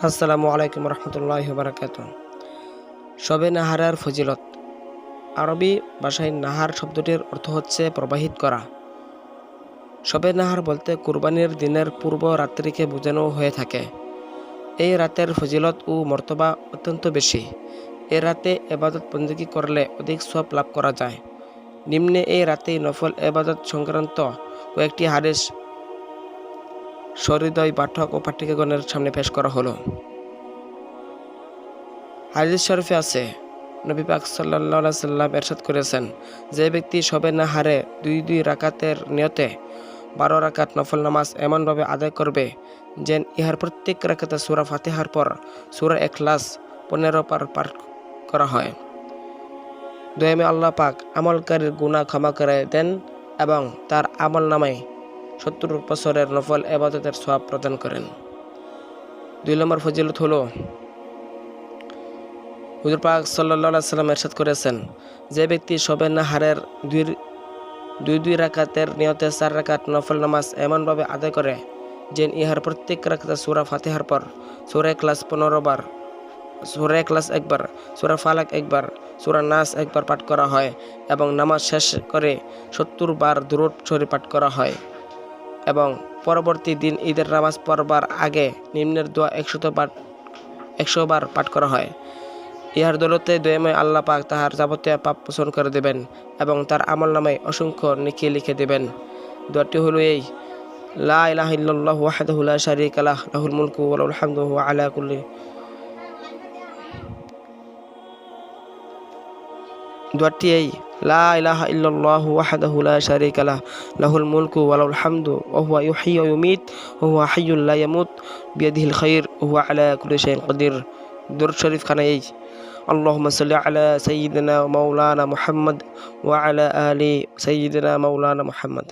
আসসালামু আলাইকুম রহমতুল্লাহি ওয়া বারাকাতুহু। শবে নাহারের ফজিলত। আরবি ভাষায় নাহার শব্দটির অর্থ হচ্ছে প্রবাহিত করা। শবে নাহার বলতে কুরবানির দিনের পূর্ব রাত্রিকে বোঝানো হয়ে থাকে। এই রাতের ফজিলত ও মর্তবা অত্যন্ত বেশি। এ রাতে এবাদত বন্দেগী করলে অধিক সওয়াব লাভ করা যায়। নিম্নে এই রাতেই নফল এবাদত সংক্রান্ত কয়েকটি হাদিস সহৃদয় পাঠক ও পাঠিকাগণের সামনে পেশ করা হলো। হাদিস শরীফে আছে, নবী পাক সাল্লাল্লাহু আলাইহি সাল্লাম ইরশাদ করেছেন, যে ব্যক্তি শবে নাহারে দুই রাকাতের নিয়তে 12 রাকাত নফল নামাজ এমনভাবে আদায় করবে যেন ইহার প্রত্যেক রাকাতে সূরা ফাতিহার পর সূরা ইখলাস 15 বার পাঠ করা হয়। দয়াময় আল্লাহ পাক আমলকারীর গুনাহ ক্ষমা করে দেন এবং তার আমল নামায় 70 বছরের নফল ইবাদতের সওয়াব প্রদান করেন। 2 নম্বর ফজিলত হলো, হুজুর পাক সাল্লাল্লাহু আলাইহি সাল্লাম ইরশাদ করেছেন, যে ব্যক্তি শবে নাহারের দুই রাকাতের নিয়তে 4 রাকাত নফল নামাজ এমনভাবে আদায় করে যেন ইহার প্রত্যেক রাকাতে সূরা ফাতিহার পর সূরা ইখলাস 15 বার, সূরা ইখলাস একবার, সূরা ফালাক একবার, সূরা নাস একবার পাঠ করা হয় এবং নামাজ শেষ করে 70 বার দুরূদ শরীফ পাঠ করা হয় এবং পরবর্তী দিন ঈদের নামাজ পড়বার আগে নিম্নের দোয়া 100 বার পাঠ করা হয়। ইহার দৌলতে দয়াময় আল্লাহ পাক তাহার যাবতীয় পাপ মোচন করে দেবেন এবং তার আমল নামায় অসংখ্য নেকি লিখে দেবেন। দোয়াটি হলো এই, লা ইলাহা ইল্লাল্লাহু ওয়াহদাহু লা শারীকা লাহু লাহুল মুলকু ওয়া লাহুল হামদু ওয়া হুয়া আলা কুল্লি। দোয়াটি এই, লা ইলাহা ইল্লাল্লাহু ওয়াহদাহু লা শারীকা লাহু লাহুল মুলকু ওয়া লাহুল হামদু ওয়া হুয়া ইউহয়ি ওয়া ইউমীত ওয়া হুয়া হাইয়্যুন লা ইয়ামুত বিয়াদিহিল খায়র ওয়া হুয়া আলা কুল্লি শাইইন কাদির। দুরূদ শরীফ খানা এই, اللهم صل على سيدنا مولانا محمد وعلى آل سيدنا مولانا محمد।